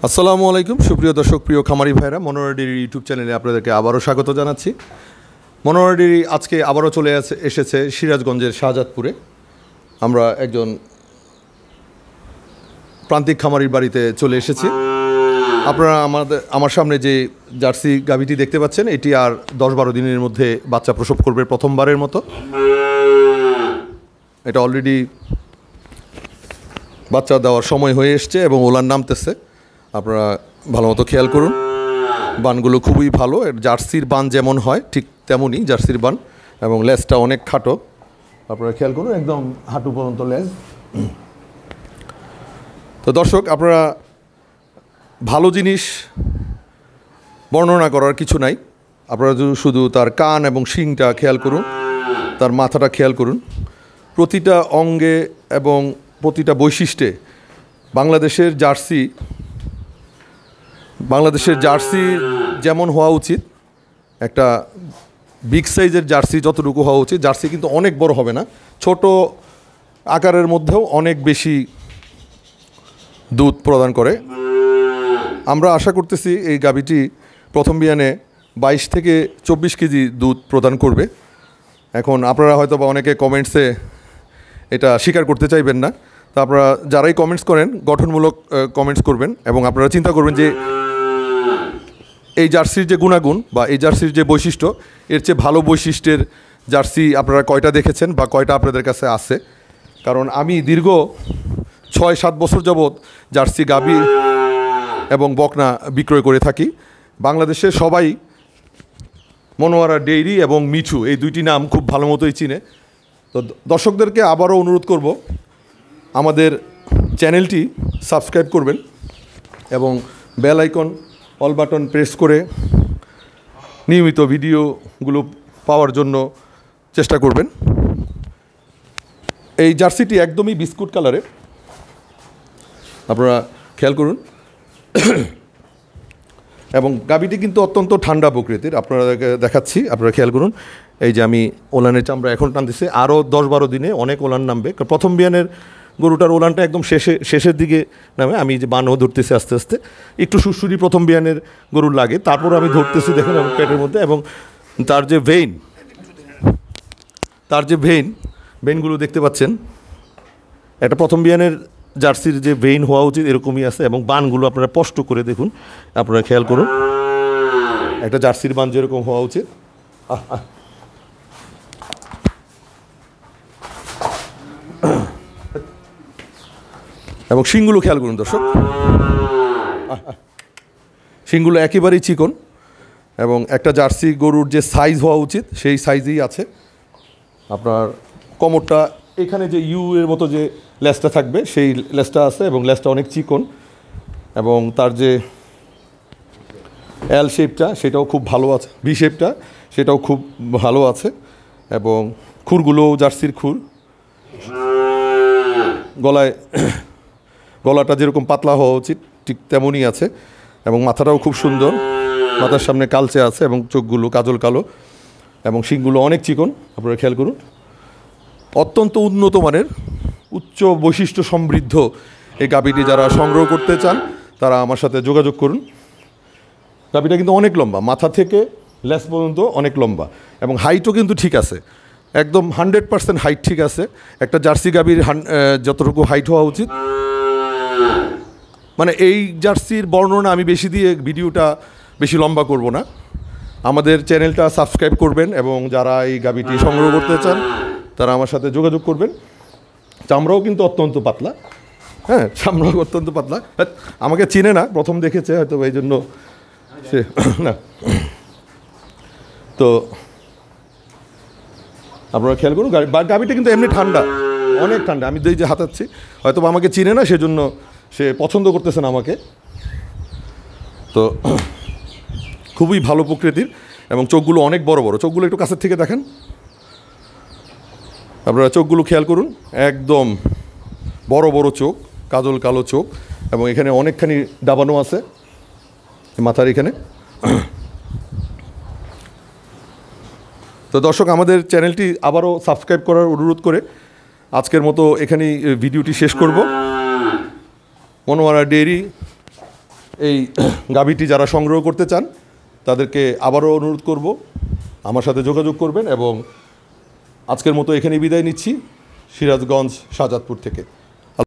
আসসালামু আলাইকুম সুপ্রিয় দর্শক, প্রিয় খামারি ভাইরা, মনোহর ডেইরি ইউটিউব চ্যানেলে আপনাদেরকে আবারও স্বাগত জানাচ্ছি। মনোহর ডেইরি আজকে আবারও চলে এসেছে সিরাজগঞ্জের শাহজাদপুরে। আমরা একজন প্রান্তিক খামারির বাড়িতে চলে এসেছি। আপনারা আমার সামনে যে জার্সি গাভীটি দেখতে পাচ্ছেন, এটি আর 10-12 দিনের মধ্যে বাচ্চা প্রসব করবে প্রথমবারের মতো। এটা অলরেডি বাচ্চা দেওয়ার সময় হয়ে এসছে এবং ওলান নামতেছে। আপনারা ভালো মতো খেয়াল করুন, বানগুলো খুবই ভালো। জার্সির বান যেমন হয় ঠিক তেমনই জার্সির বান, এবং লেজটা অনেক খাটো। আপনারা খেয়াল করুন, একদম হাঁটু পর্যন্ত লেজ। তো দর্শক, আপনারা ভালো জিনিস বর্ণনা করার কিছু নাই, আপনারা শুধু তার কান এবং শিংটা খেয়াল করুন, তার মাথাটা খেয়াল করুন। প্রতিটা অঙ্গে এবং প্রতিটা বৈশিষ্ট্যে বাংলাদেশের জার্সি যেমন হওয়া উচিত, একটা বিগ সাইজের জার্সি যতটুকু হওয়া উচিত। জার্সি কিন্তু অনেক বড় হবে না, ছোট আকারের মধ্যেও অনেক বেশি দুধ প্রদান করে। আমরা আশা করতেছি এই গাভীটি প্রথম বিয়ানে 22 থেকে 24 কেজি দুধ প্রদান করবে। এখন আপনারা হয়তো বা অনেকে কমেন্টসে এটা স্বীকার করতে চাইবেন না, তা আপনারা যারাই কমেন্টস করেন গঠনমূলক কমেন্টস করবেন, এবং আপনারা চিন্তা করবেন যে এই জার্সির যে গুণাগুণ বা এই জার্সির যে বৈশিষ্ট্য, এর চেয়ে ভালো বৈশিষ্ট্যের জার্সি আপনারা কয়টা দেখেছেন বা কয়টা আপনাদের কাছে আছে। কারণ আমি দীর্ঘ 6-7 বছর যাবৎ জার্সি গাভী এবং বকনা বিক্রয় করে থাকি। বাংলাদেশে সবাই মনোয়ারা ডেইরি এবং মিঠু এই দুইটি নাম খুব ভালো মতোই চিনে। তো দর্শকদেরকে আবারও অনুরোধ করব, আমাদের চ্যানেলটি সাবস্ক্রাইব করবেন এবং bell icon all button press করে নিয়মিত ভিডিওগুলো পাওয়ার জন্য চেষ্টা করবেন। এই জার্সিটি একদমই বিস্কুট কালারের, আপনারা খেয়াল করুন। এবং গাভীটি কিন্তু অত্যন্ত ঠান্ডা প্রকৃতির, আপনারা দেখাচ্ছি, আপনারা খেয়াল করুন। এই যে আমি ওলানের চামড়া এখন টানতেছি, আরও 10-12 দিনে অনেক ওলান নামবে। প্রথম বিয়ানের গরুটার ওলানটা একদম শেষের দিকে নামে। আমি যে বানও ধরতেছি আস্তে আস্তে, একটু সুরসুরি প্রথম বিয়ানের গরুর লাগে, তারপর আমি ধরতেছি দেখুন পেটের মধ্যে। এবং তার যে ভেইনগুলো দেখতে পাচ্ছেন, একটা প্রথম বিয়ানের জার্সির যে ভেইন হওয়া উচিত এরকমই আছে। এবং বানগুলো আপনারা স্পষ্ট করে দেখুন, আপনারা খেয়াল করুন, একটা জার্সির বান যেরকম হওয়া উচিত। এবং শিংগুলো খেয়াল করুন দর্শক, শিংগুলো একেবারেই চিকন, এবং একটা জার্সি গরুর যে সাইজ হওয়া উচিত সেই সাইজেই আছে। আপনার কোমরটা এখানে যে ইউ এর মতো যে লেজটা থাকবে সেই লেজটা আছে, এবং লেজটা অনেক চিকন, এবং তার যে এল শেপটা সেটাও খুব ভালো আছে, ভি শেপটা সেটাও খুব ভালো আছে। এবং খুরগুলোও জার্সির খুর, গলাটা যেরকম পাতলা হওয়া উচিত ঠিক তেমনই আছে। এবং মাথাটাও খুব সুন্দর, মাথার সামনে কালচে আছে এবং চোখগুলো কাজল কালো, এবং শিংগুলো অনেক চিকন, আপনারা খেয়াল করুন। অত্যন্ত উন্নত মানের, উচ্চ বৈশিষ্ট্য সমৃদ্ধ এই গাভীটি যারা সংগ্রহ করতে চান তারা আমার সাথে যোগাযোগ করুন। গাভীটা কিন্তু অনেক লম্বা, মাথা থেকে লেজ পর্যন্ত অনেক লম্বা, এবং হাইটও কিন্তু ঠিক আছে, একদম 100% হাইট ঠিক আছে। একটা জার্সি গাভীর যতটুকু হাইট হওয়া উচিত, মানে এই জার্সির বর্ণনা আমি বেশি দিয়ে ভিডিওটা বেশি লম্বা করব না। আমাদের চ্যানেলটা সাবস্ক্রাইব করবেন, এবং যারা এই গাভীটি সংগ্রহ করতে চান তারা আমার সাথে যোগাযোগ করবেন। চামড়াও কিন্তু অত্যন্ত পাতলা, হ্যাঁ, চামড়াও অত্যন্ত পাতলা। আমাকে চিনে না, প্রথম দেখেছে হয়তো এই জন্য সে না। তো আপনারা খেয়াল করুন, গাভীটা কিন্তু এমনি ঠান্ডা, অনেক ঠান্ডা। আমি যে হাতাচ্ছি, হয়তো আমাকে চিনে না, সেজন্য সে পছন্দ করতেছে না আমাকে। তো খুবই ভালো প্রকৃতির, এবং চোখগুলো অনেক বড় বড়। চোখগুলো একটু কাছের থেকে দেখেন, আপনারা চোখগুলো খেয়াল করুন, একদম বড় বড় চোখ, কাজল কালো চোখ, এবং এখানে অনেকখানি দাবানো আছে মাথার এখানে। তো দর্শক, আমাদের চ্যানেলটি আবারও সাবস্ক্রাইব করার অনুরোধ করে আজকের মতো এখানেই ভিডিওটি শেষ করব। মনোয়ারা ডেইরি এই গাভীটি যারা সংগ্রহ করতে চান তাদেরকে আবারও অনুরোধ করব আমার সাথে যোগাযোগ করবেন এবং আজকের মতো এখানেই বিদায় নিচ্ছি সিরাজগঞ্জ শাহজাদপুর থেকে।